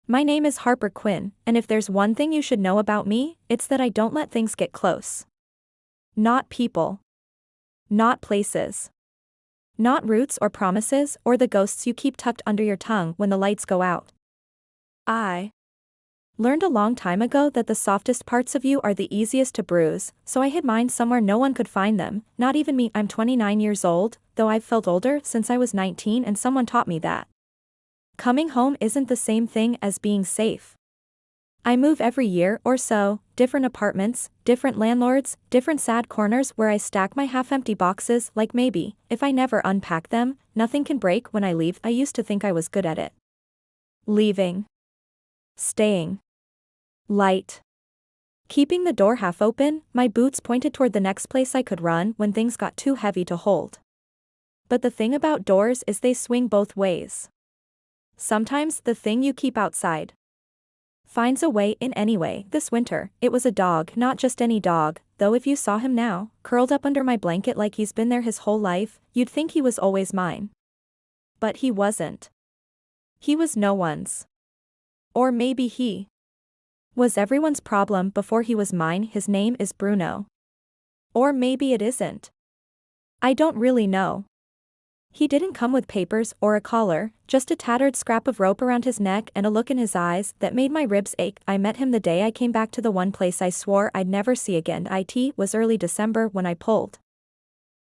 My name is Harper Quinn, and if there's one thing you should know about me, it's that I don't let things get close. Not people. Not places. Not roots or promises or the ghosts you keep tucked under your tongue when the lights go out. I learned a long time ago that the softest parts of you are the easiest to bruise, so I hid mine somewhere no one could find them, not even me. I'm 29 years old, though I've felt older since I was 19 and someone taught me that coming home isn't the same thing as being safe. I move every year or so, different apartments, different landlords, different sad corners where I stack my half-empty boxes like maybe, if I never unpack them, nothing can break when I leave. I used to think I was good at it. Leaving. Staying. Light. Keeping the door half open, my boots pointed toward the next place I could run when things got too heavy to hold. But the thing about doors is they swing both ways. Sometimes the thing you keep outside finds a way in anyway. This winter, it was a dog, not just any dog, though if you saw him now, curled up under my blanket like he's been there his whole life, you'd think he was always mine. But he wasn't. He was no one's. Or maybe he was everyone's problem before he was mine. His name is Bruno. Or maybe it isn't. I don't really know. He didn't come with papers or a collar, just a tattered scrap of rope around his neck and a look in his eyes that made my ribs ache. I met him the day I came back to the one place I swore I'd never see again. It was early December when I pulled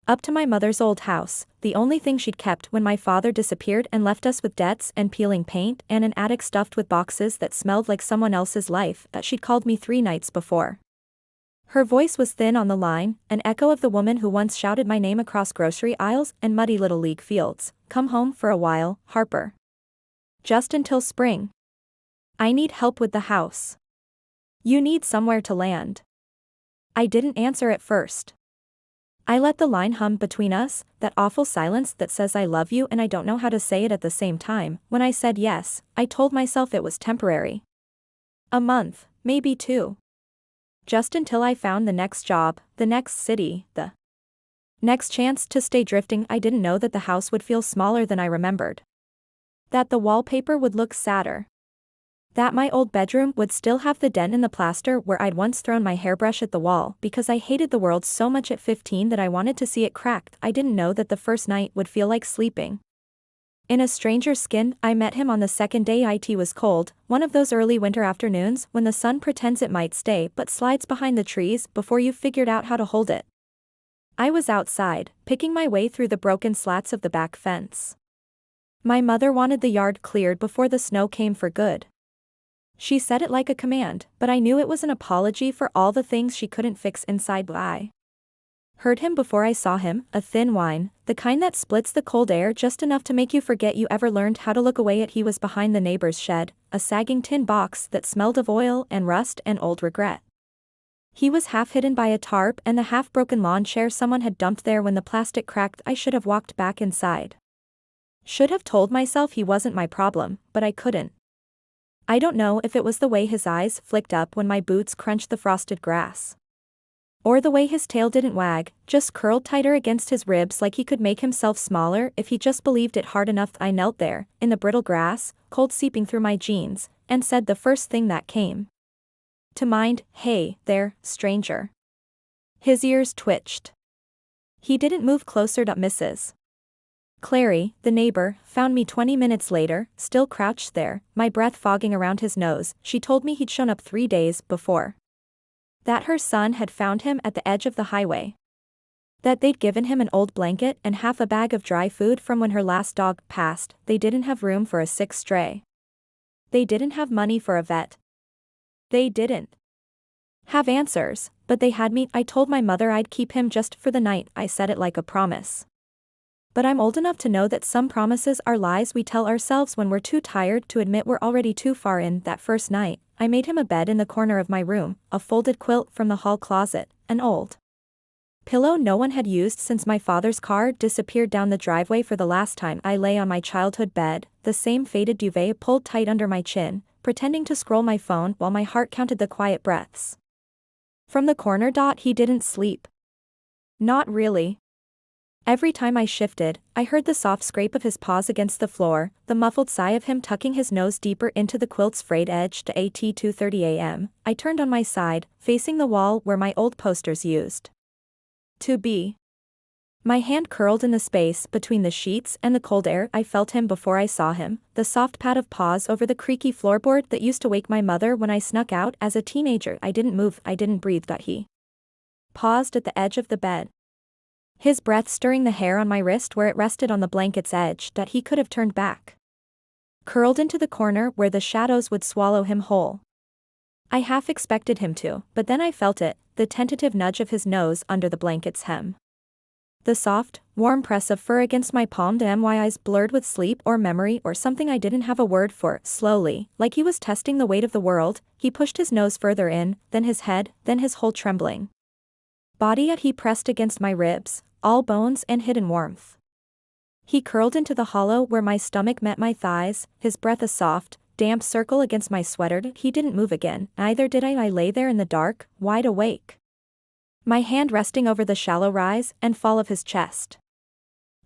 up to my mother's old house, the only thing she'd kept when my father disappeared and left us with debts and peeling paint and an attic stuffed with boxes that smelled like someone else's life. She'd called me 3 nights before. Her voice was thin on the line, an echo of the woman who once shouted my name across grocery aisles and muddy little league fields. Come home for a while, Harper. Just until spring. I need help with the house. You need somewhere to land. I didn't answer at first. I let the line hum between us, that awful silence that says I love you and I don't know how to say it at the same time. When I said yes, I told myself it was temporary. A month, maybe 2. Just until I found the next job, the next city, the next chance to stay drifting. I didn't know that the house would feel smaller than I remembered. That the wallpaper would look sadder. That my old bedroom would still have the dent in the plaster where I'd once thrown my hairbrush at the wall because I hated the world so much at 15 that I wanted to see it cracked. I didn't know that the first night would feel like sleeping in a stranger's skin. I met him on the second day. It was cold, one of those early winter afternoons when the sun pretends it might stay but slides behind the trees before you've figured out how to hold it. I was outside, picking my way through the broken slats of the back fence. My mother wanted the yard cleared before the snow came for good. She said it like a command, but I knew it was an apology for all the things she couldn't fix inside. I heard him before I saw him, a thin whine, the kind that splits the cold air just enough to make you forget you ever learned how to look away. He was behind the neighbor's shed, a sagging tin box that smelled of oil and rust and old regret. He was half hidden by a tarp and the half-broken lawn chair someone had dumped there when the plastic cracked. I should have walked back inside. Should have told myself he wasn't my problem, but I couldn't. I don't know if it was the way his eyes flicked up when my boots crunched the frosted grass. Or the way his tail didn't wag, just curled tighter against his ribs like he could make himself smaller if he just believed it hard enough. I knelt there, in the brittle grass, cold seeping through my jeans, and said the first thing that came to mind, "Hey, there, stranger." His ears twitched. He didn't move closer. Mrs. Clary, the neighbor, found me 20 minutes later, still crouched there, my breath fogging around his nose. She told me he'd shown up 3 days before. That her son had found him at the edge of the highway. That they'd given him an old blanket and half a bag of dry food from when her last dog passed. They didn't have room for a sick stray. They didn't have money for a vet. They didn't have answers, but they had me. I told my mother I'd keep him just for the night. I said it like a promise. But I'm old enough to know that some promises are lies we tell ourselves when we're too tired to admit we're already too far in. That first night, I made him a bed in the corner of my room, a folded quilt from the hall closet, an old pillow no one had used since my father's car disappeared down the driveway for the last time. I lay on my childhood bed, the same faded duvet pulled tight under my chin, pretending to scroll my phone while my heart counted the quiet breaths from the corner. He didn't sleep. Not really. Every time I shifted, I heard the soft scrape of his paws against the floor, the muffled sigh of him tucking his nose deeper into the quilt's frayed edge to at 2:30 a.m. I turned on my side, facing the wall where my old posters used to be. My hand curled in the space between the sheets and the cold air. I felt him before I saw him, the soft pat of paws over the creaky floorboard that used to wake my mother when I snuck out as a teenager. I didn't move, I didn't breathe. That he paused at the edge of the bed, his breath stirring the hair on my wrist where it rested on the blanket's edge. That he could have turned back, curled into the corner where the shadows would swallow him whole. I half expected him to, but then I felt it, the tentative nudge of his nose under the blanket's hem. The soft, warm press of fur against my palm. My eyes blurred with sleep or memory or something I didn't have a word for. Slowly, like he was testing the weight of the world, he pushed his nose further in, then his head, then his whole trembling body. Yet he pressed against my ribs, all bones and hidden warmth. He curled into the hollow where my stomach met my thighs, his breath a soft, damp circle against my sweater. He didn't move again, neither did I. I lay there in the dark, wide awake, my hand resting over the shallow rise and fall of his chest.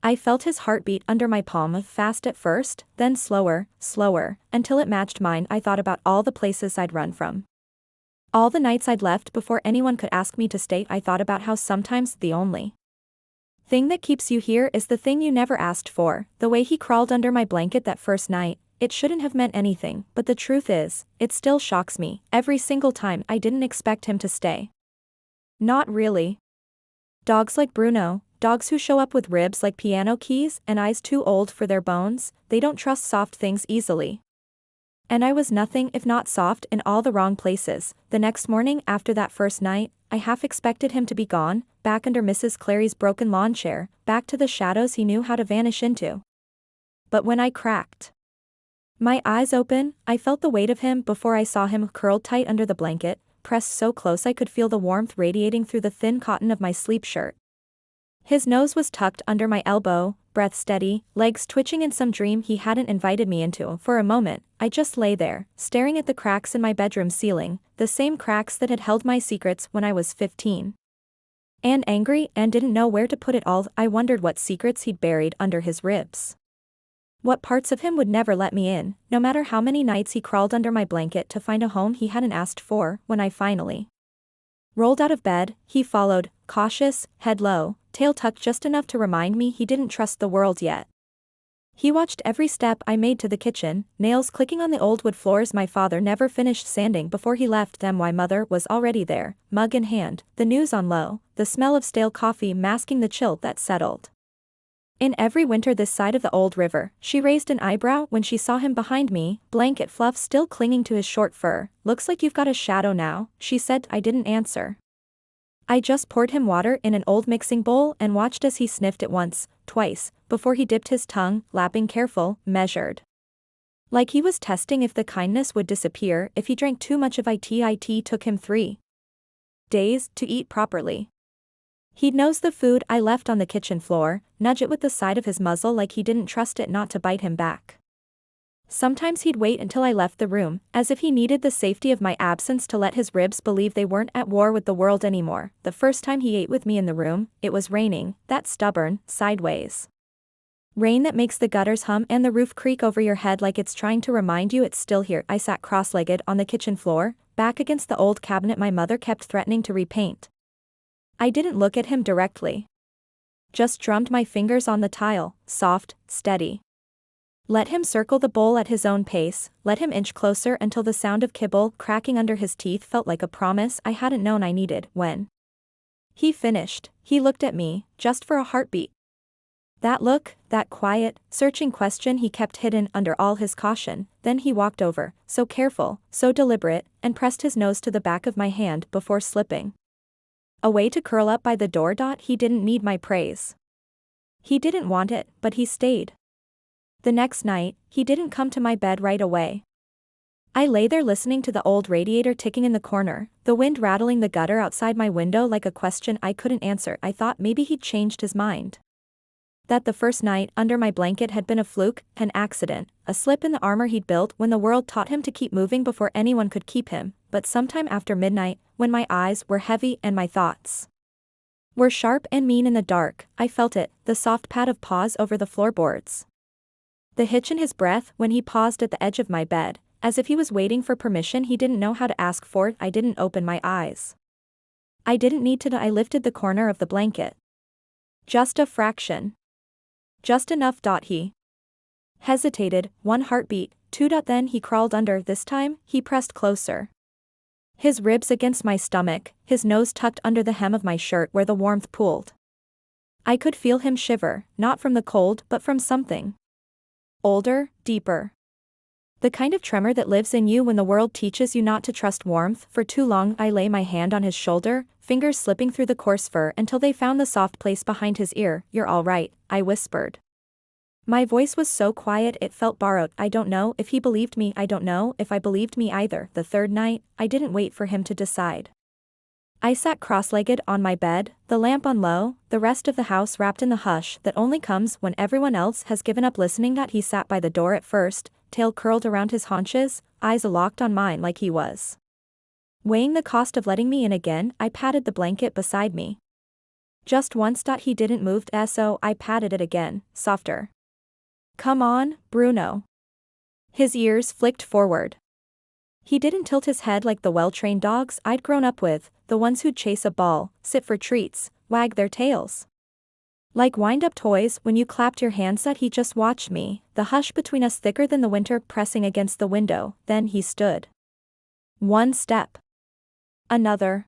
I felt his heartbeat under my palm, fast at first, then slower, until it matched mine. I thought about all the places I'd run from, all the nights I'd left before anyone could ask me to stay. I thought about how sometimes the only thing that keeps you here is the thing you never asked for. The way he crawled under my blanket that first night, it shouldn't have meant anything, but the truth is, it still shocks me, every single time. I didn't expect him to stay. Not really. Dogs like Bruno, dogs who show up with ribs like piano keys and eyes too old for their bones, they don't trust soft things easily. And I was nothing if not soft in all the wrong places. The next morning after that first night, I half expected him to be gone, back under Mrs. Clary's broken lawn chair, back to the shadows he knew how to vanish into. But when I cracked my eyes open, I felt the weight of him before I saw him, curled tight under the blanket, pressed so close I could feel the warmth radiating through the thin cotton of my sleep shirt. His nose was tucked under my elbow, breath steady, legs twitching in some dream he hadn't invited me into. For a moment, I just lay there, staring at the cracks in my bedroom ceiling, the same cracks that had held my secrets when I was 15. And angry and didn't know where to put it all. I wondered what secrets he'd buried under his ribs. What parts of him would never let me in, no matter how many nights he crawled under my blanket to find a home he hadn't asked for. When I finally rolled out of bed, he followed, cautious, head low, tail tucked just enough to remind me he didn't trust the world yet. He watched every step I made to the kitchen, nails clicking on the old wood floors my father never finished sanding before he left them. My mother was already there, mug in hand, the news on low, the smell of stale coffee masking the chill that settled in every winter this side of the old river. She raised an eyebrow when she saw him behind me, blanket fluff still clinging to his short fur. Looks like you've got a shadow now, she said. I didn't answer. I just poured him water in an old mixing bowl and watched as he sniffed it once, twice, before he dipped his tongue, lapping careful, measured. Like he was testing if the kindness would disappear if he drank too much of it. It took him 3 days to eat properly. He'd nose the food I left on the kitchen floor, nudge it with the side of his muzzle like he didn't trust it not to bite him back. Sometimes he'd wait until I left the room, as if he needed the safety of my absence to let his ribs believe they weren't at war with the world anymore. The first time he ate with me in the room, it was raining, that stubborn, sideways rain that makes the gutters hum and the roof creak over your head like it's trying to remind you it's still here. I sat cross-legged on the kitchen floor, back against the old cabinet my mother kept threatening to repaint. I didn't look at him directly. Just drummed my fingers on the tile, soft, steady. Let him circle the bowl at his own pace, let him inch closer until the sound of kibble cracking under his teeth felt like a promise I hadn't known I needed. When he finished, he looked at me, just for a heartbeat. That look, that quiet, searching question he kept hidden under all his caution. Then he walked over, so careful, so deliberate, and pressed his nose to the back of my hand before slipping away to curl up by the door. He didn't need my praise. He didn't want it, but he stayed. The next night, he didn't come to my bed right away. I lay there listening to the old radiator ticking in the corner, the wind rattling the gutter outside my window like a question I couldn't answer. I thought maybe he'd changed his mind. That the first night under my blanket had been a fluke, an accident, a slip in the armor he'd built when the world taught him to keep moving before anyone could keep him. But sometime after midnight, when my eyes were heavy and my thoughts were sharp and mean in the dark. I felt it, the soft pad of paws over the floorboards. The hitch in his breath when he paused at the edge of my bed, as if he was waiting for permission he didn't know how to ask for. I didn't open my eyes. I didn't need to. I lifted the corner of the blanket. Just a fraction. Just enough. He hesitated, one heartbeat, two. Then he crawled under. This time, he pressed closer. His ribs against my stomach, his nose tucked under the hem of my shirt where the warmth pooled. I could feel him shiver, not from the cold but from something older, deeper. The kind of tremor that lives in you when the world teaches you not to trust warmth for too long. I lay my hand on his shoulder, fingers slipping through the coarse fur until they found the soft place behind his ear. You're all right, I whispered. My voice was so quiet it felt borrowed. I don't know if he believed me. I don't know if I believed me either. The third night, I didn't wait for him to decide. I sat cross-legged on my bed, the lamp on low, the rest of the house wrapped in the hush that only comes when everyone else has given up listening. He sat by the door at first, tail curled around his haunches, eyes locked on mine like he was weighing the cost of letting me in again. I patted the blanket beside me. Just once. He didn't move. So I patted it again, softer. Come on, Bruno. His ears flicked forward. He didn't tilt his head like the well-trained dogs I'd grown up with, the ones who'd chase a ball, sit for treats, wag their tails like wind-up toys when you clapped your hands. He just watched me, the hush between us thicker than the winter pressing against the window. Then he stood. One step. Another.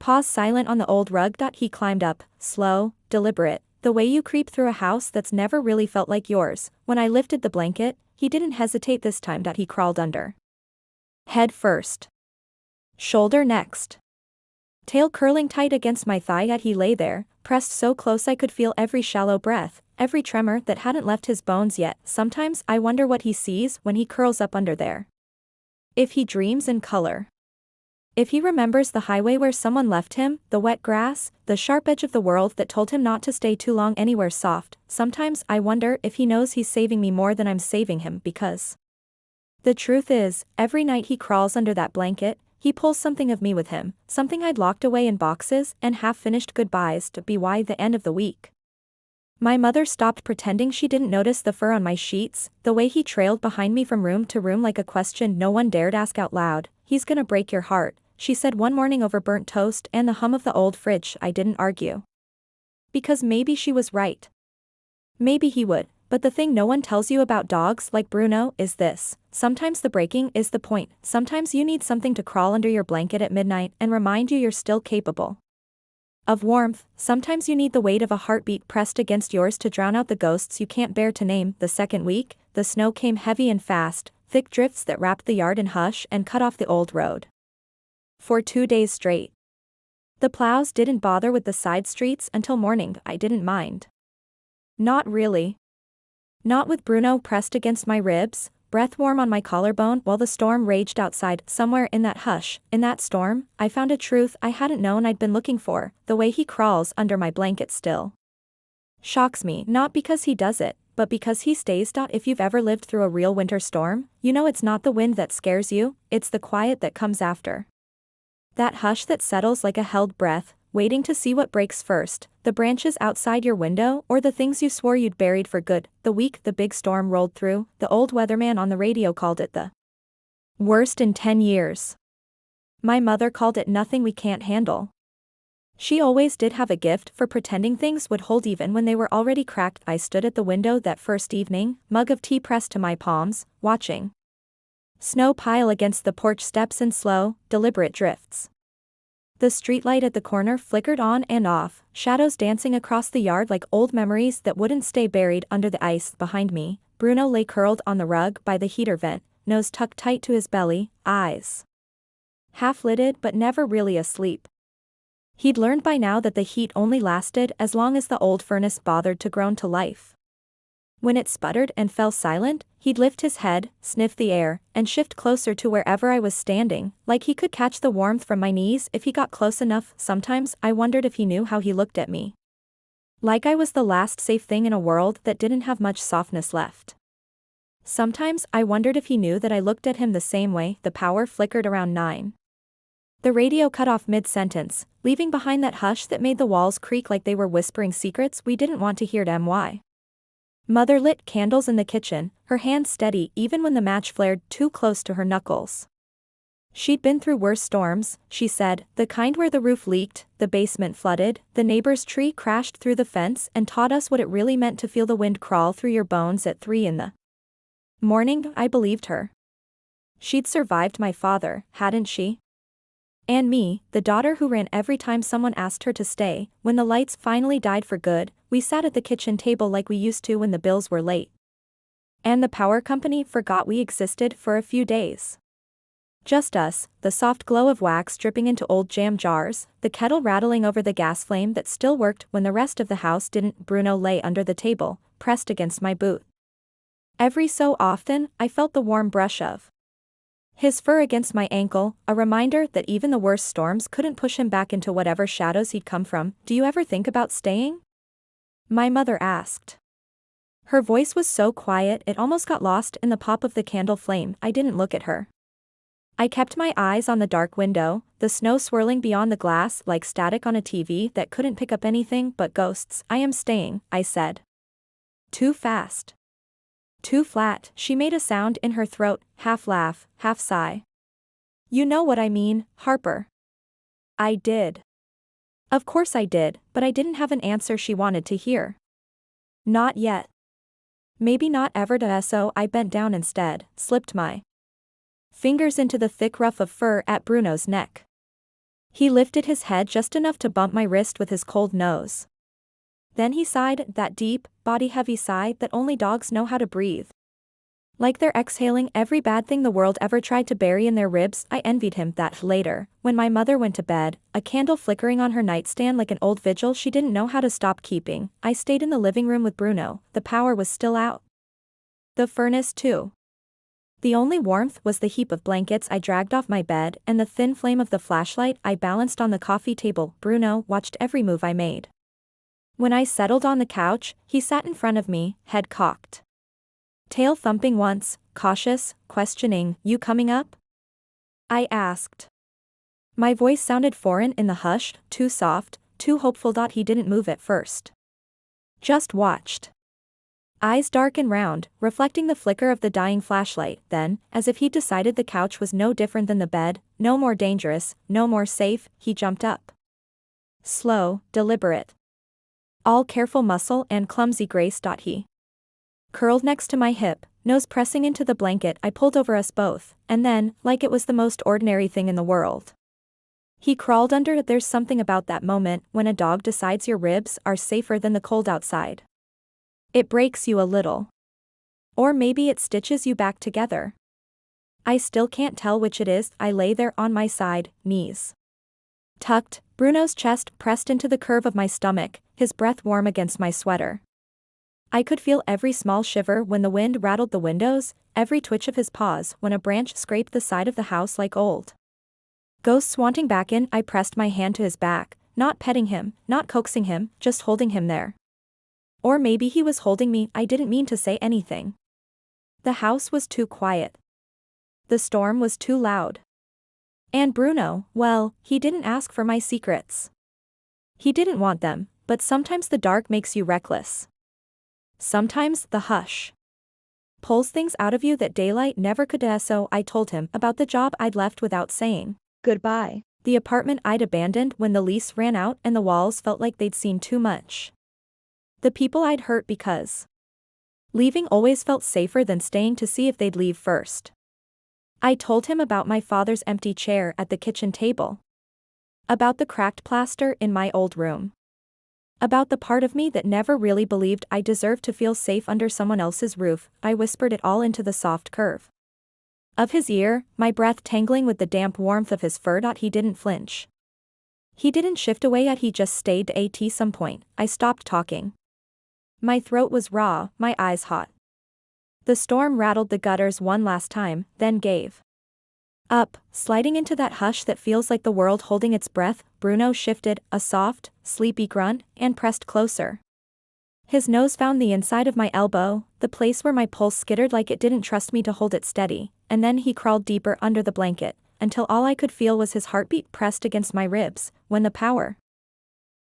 Pause, silent on the old rug. He climbed up, slow, deliberate, the way you creep through a house that's never really felt like yours. When I lifted the blanket, he didn't hesitate this time. He crawled under. Head first. Shoulder next. Tail curling tight against my thigh. He lay there, pressed so close I could feel every shallow breath, every tremor that hadn't left his bones yet. Sometimes I wonder what he sees when he curls up under there. If he dreams in color. If he remembers the highway where someone left him, the wet grass, the sharp edge of the world that told him not to stay too long anywhere soft. Sometimes I wonder if he knows he's saving me more than I'm saving him, because the truth is, every night he crawls under that blanket, he pulls something of me with him, something I'd locked away in boxes and half-finished goodbyes to be why the end of the week. My mother stopped pretending she didn't notice the fur on my sheets, the way he trailed behind me from room to room like a question no one dared ask out loud. He's gonna break your heart, she said one morning over burnt toast and the hum of the old fridge. I didn't argue. Because maybe she was right. Maybe he would, but the thing no one tells you about dogs like Bruno is this: sometimes the breaking is the point. Sometimes you need something to crawl under your blanket at midnight and remind you you're still capable of warmth. Sometimes you need the weight of a heartbeat pressed against yours to drown out the ghosts you can't bear to name. The second week, the snow came heavy and fast, thick drifts that wrapped the yard in hush and cut off the old road. For 2 days straight. The plows didn't bother with the side streets until morning. I didn't mind. Not really. Not with Bruno pressed against my ribs, breath warm on my collarbone while the storm raged outside. Somewhere in that hush, in that storm, I found a truth I hadn't known I'd been looking for. The way he crawls under my blanket still shocks me, not because he does it, but because he stays. If you've ever lived through a real winter storm, you know it's not the wind that scares you, it's the quiet that comes after. That hush that settles like a held breath, waiting to see what breaks first, the branches outside your window or the things you swore you'd buried for good. The week the big storm rolled through, the old weatherman on the radio called it the worst in 10 years. My mother called it nothing we can't handle. She always did have a gift for pretending things would hold even when they were already cracked. I stood at the window that first evening, mug of tea pressed to my palms, watching snow pile against the porch steps in slow, deliberate drifts. The streetlight at the corner flickered on and off, shadows dancing across the yard like old memories that wouldn't stay buried under the ice. Behind me, Bruno lay curled on the rug by the heater vent, nose tucked tight to his belly, eyes half-lidded but never really asleep. He'd learned by now that the heat only lasted as long as the old furnace bothered to groan to life. When it sputtered and fell silent, he'd lift his head, sniff the air, and shift closer to wherever I was standing, like he could catch the warmth from my knees if he got close enough. Sometimes I wondered if he knew how he looked at me. Like I was the last safe thing in a world that didn't have much softness left. Sometimes I wondered if he knew that I looked at him the same way. The power flickered around 9. The radio cut off mid-sentence, leaving behind that hush that made the walls creak like they were whispering secrets we didn't want to hear. Mother lit candles in the kitchen, her hand steady even when the match flared too close to her knuckles. She'd been through worse storms, she said, the kind where the roof leaked, the basement flooded, the neighbor's tree crashed through the fence and taught us what it really meant to feel the wind crawl through your bones at 3 in the morning. I believed her. She'd survived my father, hadn't she? And me, the daughter who ran every time someone asked her to stay. When the lights finally died for good, we sat at the kitchen table like we used to when the bills were late. And the power company forgot we existed for a few days. Just us, the soft glow of wax dripping into old jam jars, the kettle rattling over the gas flame that still worked when the rest of the house didn't. Bruno lay under the table, pressed against my boot. Every so often, I felt the warm brush of his fur against my ankle, a reminder that even the worst storms couldn't push him back into whatever shadows he'd come from. Do you ever think about staying? My mother asked. Her voice was so quiet it almost got lost in the pop of the candle flame. I didn't look at her. I kept my eyes on the dark window, the snow swirling beyond the glass like static on a TV that couldn't pick up anything but ghosts. I am staying, I said. Too fast. Too flat. She made a sound in her throat, half laugh, half sigh. You know what I mean, Harper. I did. Of course I did, but I didn't have an answer she wanted to hear. Not yet. Maybe not ever. So I bent down instead, slipped my fingers into the thick ruff of fur at Bruno's neck. He lifted his head just enough to bump my wrist with his cold nose. Then he sighed, that deep, body-heavy sigh that only dogs know how to breathe. Like they're exhaling every bad thing the world ever tried to bury in their ribs. I envied him. That later, when my mother went to bed, a candle flickering on her nightstand like an old vigil she didn't know how to stop keeping, I stayed in the living room with Bruno. The power was still out. The furnace too. The only warmth was the heap of blankets I dragged off my bed and the thin flame of the flashlight I balanced on the coffee table. Bruno watched every move I made. When I settled on the couch, he sat in front of me, head cocked. Tail thumping once, cautious, questioning. You coming up? I asked. My voice sounded foreign in the hush, too soft, too hopeful. He didn't move at first. Just watched. Eyes dark and round, reflecting the flicker of the dying flashlight. Then, as if he'd decided the couch was no different than the bed, no more dangerous, no more safe, he jumped up. Slow, deliberate. All careful muscle and clumsy grace. He curled next to my hip, nose pressing into the blanket I pulled over us both, and then, like it was the most ordinary thing in the world, he crawled under. There's something about that moment when a dog decides your ribs are safer than the cold outside. It breaks you a little. Or maybe it stitches you back together. I still can't tell which it is. I lay there on my side, knees tucked, Bruno's chest pressed into the curve of my stomach, his breath warm against my sweater. I could feel every small shiver when the wind rattled the windows, every twitch of his paws when a branch scraped the side of the house like old ghosts wanting back in. I pressed my hand to his back, not petting him, not coaxing him, just holding him there. Or maybe he was holding me. I didn't mean to say anything. The house was too quiet. The storm was too loud. And Bruno, well, he didn't ask for my secrets. He didn't want them, but sometimes the dark makes you reckless. Sometimes the hush pulls things out of you that daylight never could. So I told him about the job I'd left without saying goodbye, the apartment I'd abandoned when the lease ran out and the walls felt like they'd seen too much. The people I'd hurt because leaving always felt safer than staying to see if they'd leave first. I told him about my father's empty chair at the kitchen table. About the cracked plaster in my old room. About the part of me that never really believed I deserved to feel safe under someone else's roof. I whispered it all into the soft curve of his ear, my breath tangling with the damp warmth of his fur. He didn't flinch. He didn't shift away. He just stayed. At some point, I stopped talking. My throat was raw, my eyes hot. The storm rattled the gutters one last time, then gave up, sliding into that hush that feels like the world holding its breath. Bruno shifted, a soft, sleepy grunt, and pressed closer. His nose found the inside of my elbow, the place where my pulse skittered like it didn't trust me to hold it steady, and then he crawled deeper under the blanket, until all I could feel was his heartbeat pressed against my ribs. When the power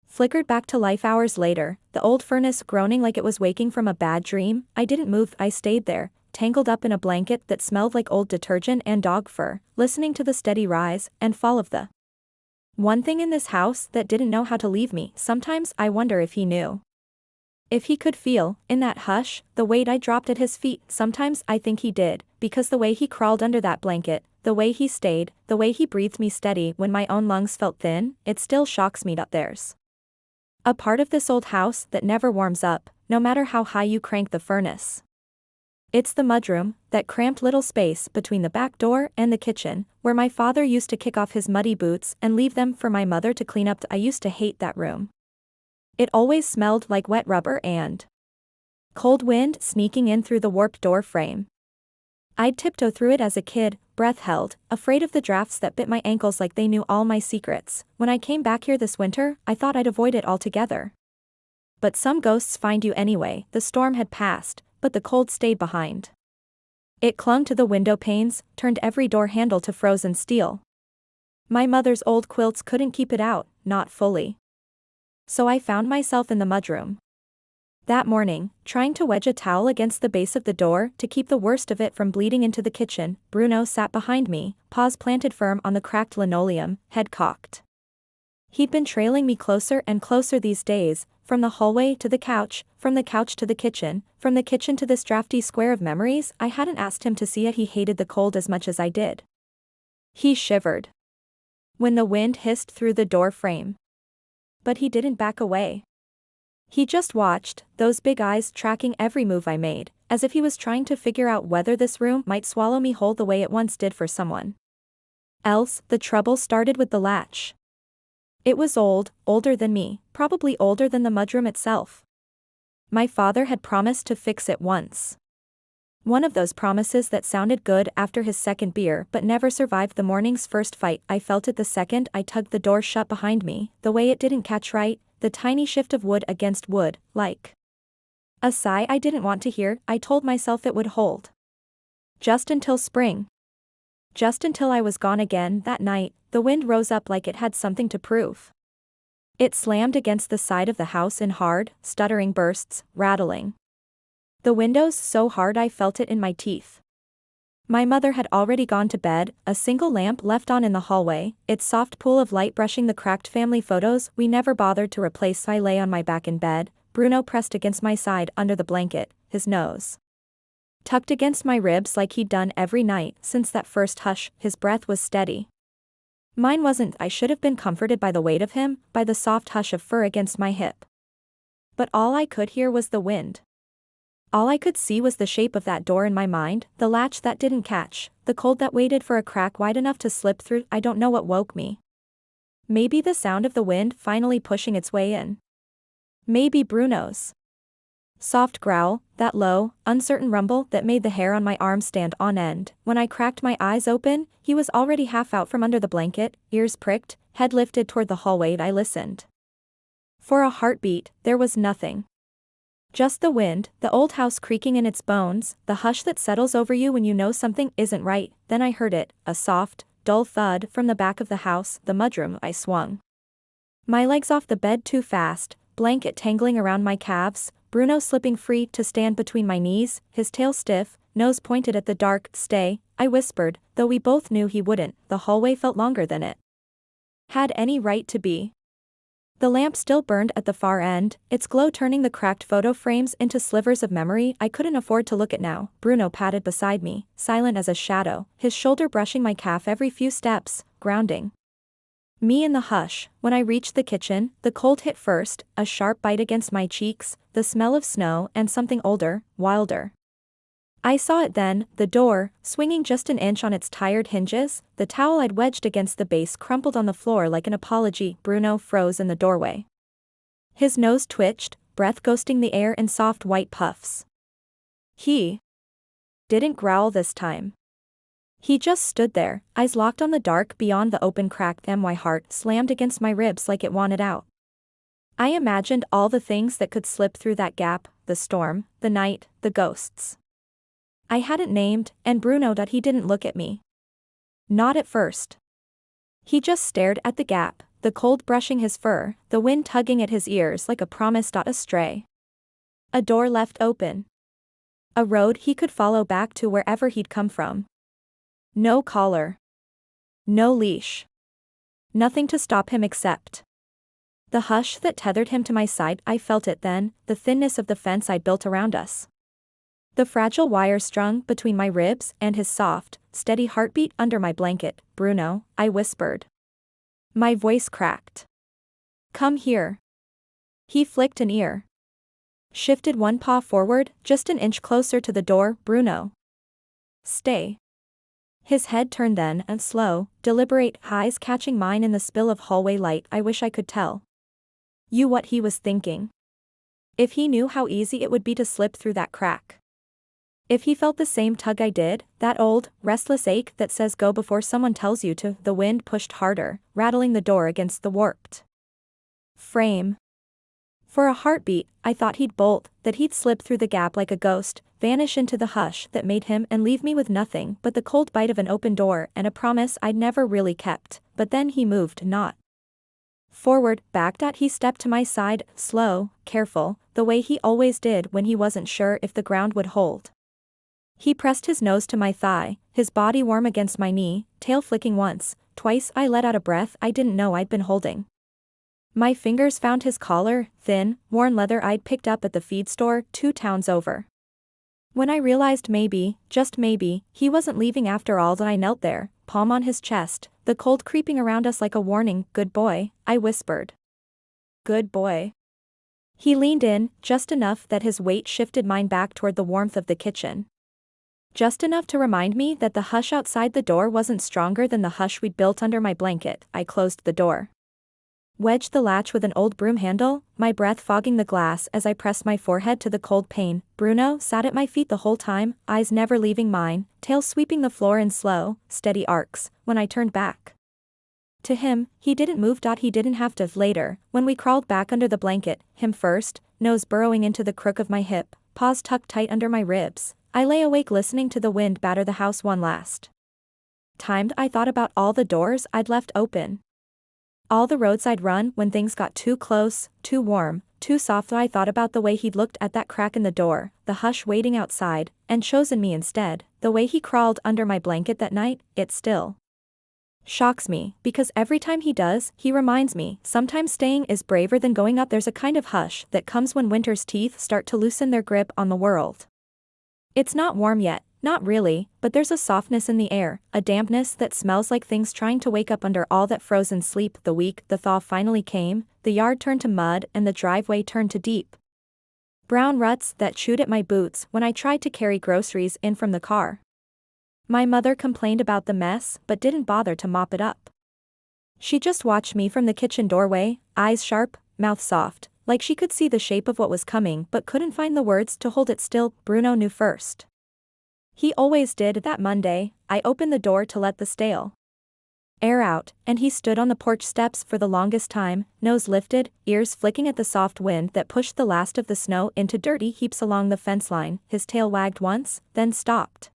flickered back to life hours later, the old furnace groaning like it was waking from a bad dream, I didn't move, I stayed there, tangled up in a blanket that smelled like old detergent and dog fur, listening to the steady rise and fall of the one thing in this house that didn't know how to leave me. Sometimes I wonder if he knew. If he could feel, in that hush, the weight I dropped at his feet. Sometimes I think he did, because the way he crawled under that blanket, the way he stayed, the way he breathed me steady when my own lungs felt thin, it still shocks me that there's a part of this old house that never warms up, no matter how high you crank the furnace. It's the mudroom, that cramped little space between the back door and the kitchen, where my father used to kick off his muddy boots and leave them for my mother to clean up. I used to hate that room. It always smelled like wet rubber and cold wind sneaking in through the warped door frame. I'd tiptoe through it as a kid, breath held, afraid of the drafts that bit my ankles like they knew all my secrets. When I came back here this winter, I thought I'd avoid it altogether. But some ghosts find you anyway. The storm had passed, but the cold stayed behind. It clung to the window panes, turned every door handle to frozen steel. My mother's old quilts couldn't keep it out, not fully. So I found myself in the mudroom that morning, trying to wedge a towel against the base of the door to keep the worst of it from bleeding into the kitchen. Bruno sat behind me, paws planted firm on the cracked linoleum, head cocked. He'd been trailing me closer and closer these days, from the hallway to the couch, from the couch to the kitchen, from the kitchen to this drafty square of memories. I hadn't asked him to see it. He hated the cold as much as I did. He shivered when the wind hissed through the door frame. But he didn't back away. He just watched, those big eyes tracking every move I made, as if he was trying to figure out whether this room might swallow me whole the way it once did for someone else. The trouble started with the latch. It was old, older than me, probably older than the mudroom itself. My father had promised to fix it once. One of those promises that sounded good after his second beer but never survived the morning's first fight. I felt it the second I tugged the door shut behind me, the way it didn't catch right, the tiny shift of wood against wood, like a sigh I didn't want to hear. I told myself it would hold. Just until spring. Just until I was gone again. That night, the wind rose up like it had something to prove. It slammed against the side of the house in hard, stuttering bursts, rattling the windows so hard I felt it in my teeth. My mother had already gone to bed, a single lamp left on in the hallway, its soft pool of light brushing the cracked family photos we never bothered to replace. I lay on my back in bed, Bruno pressed against my side under the blanket, his nose tucked against my ribs like he'd done every night since that first hush. His breath was steady. Mine wasn't. I should have been comforted by the weight of him, by the soft hush of fur against my hip. But all I could hear was the wind. All I could see was the shape of that door in my mind, the latch that didn't catch, the cold that waited for a crack wide enough to slip through. I don't know what woke me. Maybe the sound of the wind finally pushing its way in. Maybe Bruno's soft growl, that low, uncertain rumble that made the hair on my arm stand on end. When I cracked my eyes open, he was already half out from under the blanket, ears pricked, head lifted toward the hallway. I listened. For a heartbeat, there was nothing. Just the wind, the old house creaking in its bones, the hush that settles over you when you know something isn't right. Then I heard it, a soft, dull thud from the back of the house, the mudroom. I swung my legs off the bed too fast, blanket tangling around my calves, Bruno slipping free to stand between my knees, his tail stiff, nose pointed at the dark. Stay, I whispered, though we both knew he wouldn't. The hallway felt longer than it had any right to be. The lamp still burned at the far end, its glow turning the cracked photo frames into slivers of memory I couldn't afford to look at now. Bruno padded beside me, silent as a shadow, his shoulder brushing my calf every few steps, grounding me in the hush. When I reached the kitchen, the cold hit first, a sharp bite against my cheeks, the smell of snow and something older, wilder. I saw it then, the door, swinging just an inch on its tired hinges, the towel I'd wedged against the base crumpled on the floor like an apology. Bruno froze in the doorway. His nose twitched, breath ghosting the air in soft white puffs. He didn't growl this time. He just stood there, eyes locked on the dark beyond the open crack. My heart slammed against my ribs like it wanted out. I imagined all the things that could slip through that gap, the storm, the night, the ghosts I hadn't named, and Bruno that he didn't look at me. Not at first. He just stared at the gap, the cold brushing his fur, the wind tugging at his ears like a promise astray. A door left open. A road he could follow back to wherever he'd come from. No collar. No leash. Nothing to stop him except the hush that tethered him to my side. I felt it then, the thinness of the fence I'd built around us. The fragile wire strung between my ribs and his soft, steady heartbeat under my blanket. "Bruno," I whispered. My voice cracked. "Come here." He flicked an ear. Shifted one paw forward, just an inch closer to the door. "Bruno. Stay." His head turned then, and slow, deliberate eyes catching mine in the spill of hallway light. I wish I could tell you what he was thinking. If he knew how easy it would be to slip through that crack. If he felt the same tug I did, that old, restless ache that says go before someone tells you to. The wind pushed harder, rattling the door against the warped frame. For a heartbeat, I thought he'd bolt, that he'd slip through the gap like a ghost, vanish into the hush that made him, and leave me with nothing but the cold bite of an open door and a promise I'd never really kept. But then he moved not forward, backed at. He stepped to my side, slow, careful, the way he always did when he wasn't sure if the ground would hold. He pressed his nose to my thigh, his body warm against my knee, tail flicking once, twice. I let out a breath I didn't know I'd been holding. My fingers found his collar, thin, worn leather I'd picked up at the feed store 2 towns over. When I realized maybe, just maybe, he wasn't leaving after all, that I knelt there, palm on his chest, the cold creeping around us like a warning. "Good boy," I whispered. "Good boy." He leaned in, just enough that his weight shifted mine back toward the warmth of the kitchen. Just enough to remind me that the hush outside the door wasn't stronger than the hush we'd built under my blanket. I closed the door. Wedged the latch with an old broom handle, my breath fogging the glass as I pressed my forehead to the cold pane. Bruno sat at my feet the whole time, eyes never leaving mine, tail sweeping the floor in slow, steady arcs. When I turned back to him, he didn't move. He didn't have to. Later, when we crawled back under the blanket, him first, nose burrowing into the crook of my hip, paws tucked tight under my ribs, I lay awake listening to the wind batter the house one last time. I thought about all the doors I'd left open. All the roads I'd run when things got too close, too warm, too soft. I thought about the way he'd looked at that crack in the door, the hush waiting outside, and chosen me instead. The way he crawled under my blanket that night. It still shocks me, because every time he does, he reminds me, sometimes staying is braver than going up. There's a kind of hush that comes when winter's teeth start to loosen their grip on the world. It's not warm yet, not really, but there's a softness in the air, a dampness that smells like things trying to wake up under all that frozen sleep. The week the thaw finally came, the yard turned to mud and the driveway turned to deep brown ruts that chewed at my boots when I tried to carry groceries in from the car. My mother complained about the mess but didn't bother to mop it up. She just watched me from the kitchen doorway, eyes sharp, mouth soft, like she could see the shape of what was coming but couldn't find the words to hold it still. Bruno knew first. He always did. That Monday, I opened the door to let the stale air out, and he stood on the porch steps for the longest time, nose lifted, ears flicking at the soft wind that pushed the last of the snow into dirty heaps along the fence line. His tail wagged once, then stopped.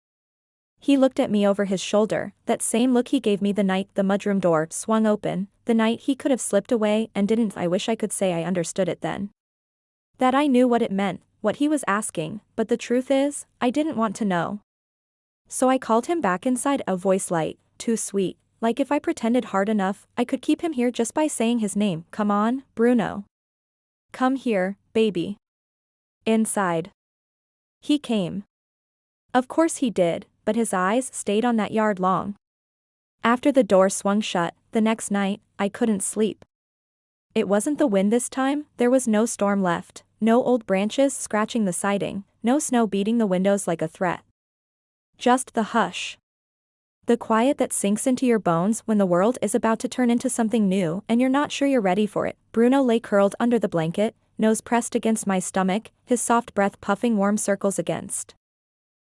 He looked at me over his shoulder, that same look he gave me the night the mudroom door swung open, the night he could have slipped away and didn't. I wish I could say I understood it then. That I knew what it meant, what he was asking, but the truth is, I didn't want to know. So I called him back inside, a voice light, too sweet, like if I pretended hard enough, I could keep him here just by saying his name. "Come on, Bruno. Come here, baby." Inside. He came. Of course he did, but his eyes stayed on that yard long. After the door swung shut, the next night, I couldn't sleep. It wasn't the wind this time. There was no storm left, no old branches scratching the siding, no snow beating the windows like a threat. Just the hush. The quiet that sinks into your bones when the world is about to turn into something new and you're not sure you're ready for it. Bruno lay curled under the blanket, nose pressed against my stomach, his soft breath puffing warm circles against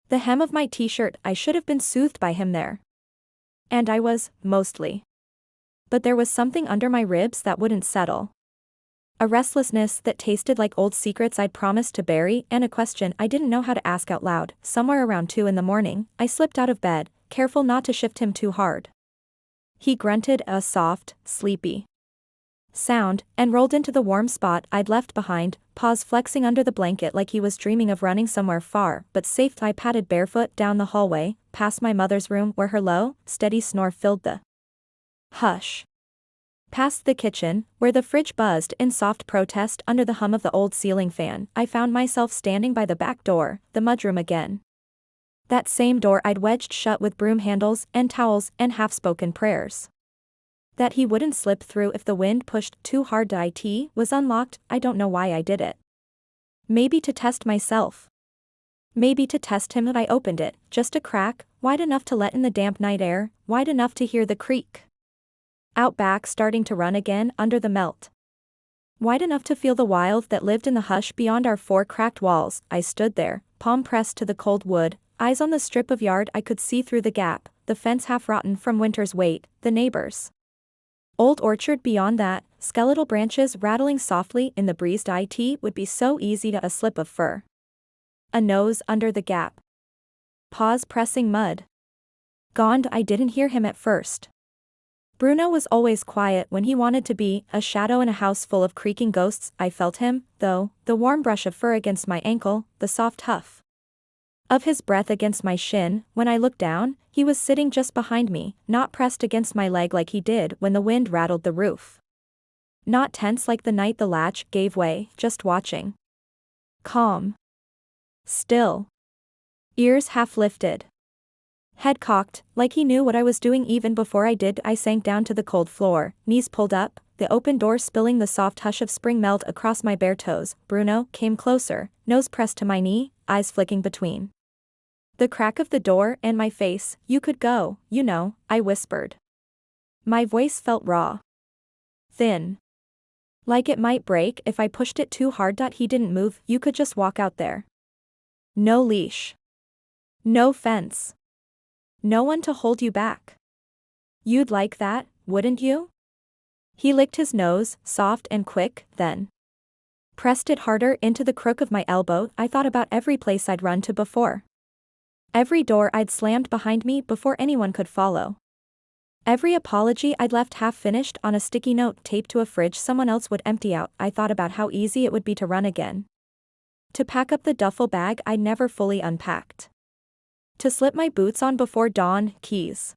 the hem of my t-shirt. I should have been soothed by him there. And I was, mostly. But there was something under my ribs that wouldn't settle. A restlessness that tasted like old secrets I'd promised to bury, and a question I didn't know how to ask out loud. Somewhere around 2 in the morning, I slipped out of bed, careful not to shift him too hard. He grunted a soft, sleepy sound, and rolled into the warm spot I'd left behind, paws flexing under the blanket like he was dreaming of running somewhere far but safe. I padded barefoot down the hallway, past my mother's room where her low, steady snore filled the hush. Past the kitchen, where the fridge buzzed in soft protest under the hum of the old ceiling fan. I found myself standing by the back door, the mudroom again. That same door I'd wedged shut with broom handles and towels and half-spoken prayers. That he wouldn't slip through if the wind pushed too hard. It was unlocked. I don't know why I did it. Maybe to test myself. Maybe to test him. I opened it, just a crack, wide enough to let in the damp night air, wide enough to hear the creak out back starting to run again under the melt. Wide enough to feel the wild that lived in the hush beyond our four cracked walls. I stood there, palm pressed to the cold wood, eyes on the strip of yard I could see through the gap, the fence half rotten from winter's weight, the neighbors' old orchard beyond that, skeletal branches rattling softly in the breeze. It would be so easy to a slip of fur. A nose under the gap. Paws pressing mud. Gone. I didn't hear him at first. Bruno was always quiet when he wanted to be, a shadow in a house full of creaking ghosts. I felt him, though, the warm brush of fur against my ankle, the soft huff of his breath against my shin. When I looked down, he was sitting just behind me, not pressed against my leg like he did when the wind rattled the roof. Not tense like the night the latch gave way, just watching. Calm. Still. Ears half lifted. Head cocked, like he knew what I was doing even before I did. I sank down to the cold floor, knees pulled up, the open door spilling the soft hush of spring melt across my bare toes. Bruno came closer, nose pressed to my knee, eyes flicking between the crack of the door and my face. You could go, you know, I whispered. My voice felt raw. Thin. Like it might break if I pushed it too hard. He didn't move. You could just walk out there. No leash. No fence. No one to hold you back. You'd like that, wouldn't you? He licked his nose, soft and quick, then pressed it harder into the crook of my elbow. I thought about every place I'd run to before. Every door I'd slammed behind me before anyone could follow. Every apology I'd left half-finished on a sticky note taped to a fridge someone else would empty out. I thought about how easy it would be to run again. To pack up the duffel bag I'd never fully unpacked. To slip my boots on before dawn, keys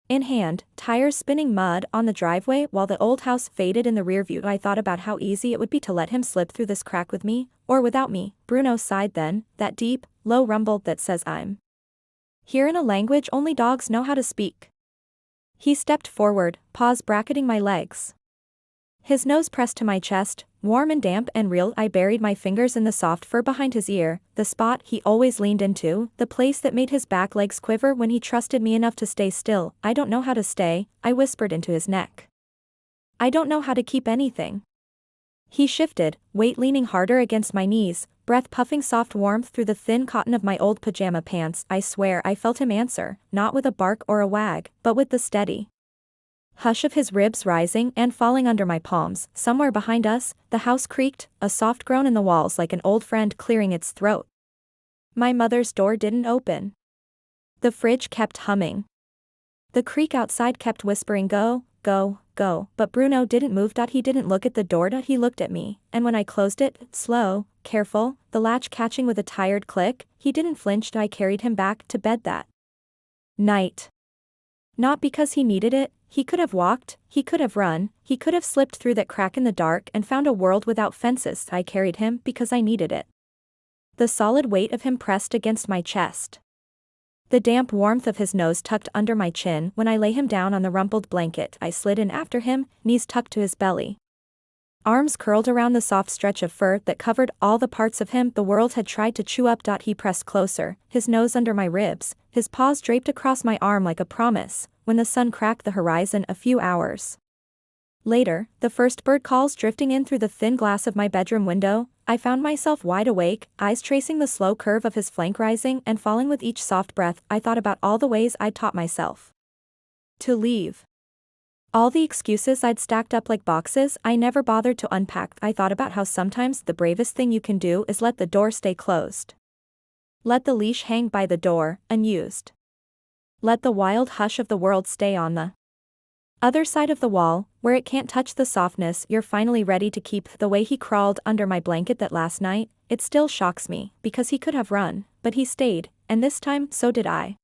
in hand, tires spinning mud on the driveway while the old house faded in the rear view. I thought about how easy it would be to let him slip through this crack with me, or without me. Bruno sighed then, that deep, low rumble that says I'm here in a language only dogs know how to speak. He stepped forward, paws bracketing my legs. His nose pressed to my chest, warm and damp and real. I buried my fingers in the soft fur behind his ear, the spot he always leaned into, the place that made his back legs quiver when he trusted me enough to stay still. I don't know how to stay, I whispered into his neck. I don't know how to keep anything. He shifted, weight leaning harder against my knees, breath puffing soft warmth through the thin cotton of my old pajama pants. I swear I felt him answer, not with a bark or a wag, but with the steady hush of his ribs rising and falling under my palms. Somewhere behind us, the house creaked, a soft groan in the walls like an old friend clearing its throat. My mother's door didn't open. The fridge kept humming. The creak outside kept whispering go, go, go, but Bruno didn't move. He didn't look at the door. He looked at me, and when I closed it, slow, careful, the latch catching with a tired click, he didn't flinch. I carried him back to bed that night. Not because he needed it. He could have walked, he could have run, he could have slipped through that crack in the dark and found a world without fences. I carried him because I needed it. The solid weight of him pressed against my chest. The damp warmth of his nose tucked under my chin. When I lay him down on the rumpled blanket, I slid in after him, knees tucked to his belly. Arms curled around the soft stretch of fur that covered all the parts of him the world had tried to chew up. He pressed closer, his nose under my ribs, his paws draped across my arm like a promise. When the sun cracked the horizon a few hours later, the first bird calls drifting in through the thin glass of my bedroom window, I found myself wide awake, eyes tracing the slow curve of his flank rising and falling with each soft breath. I thought about all the ways I'd taught myself to leave. All the excuses I'd stacked up like boxes I never bothered to unpack. I thought about how sometimes the bravest thing you can do is let the door stay closed. Let the leash hang by the door, unused. Let the wild hush of the world stay on the other side of the wall, where it can't touch the softness you're finally ready to keep. The way he crawled under my blanket that last night, it still shocks me, because he could have run, but he stayed, and this time, so did I.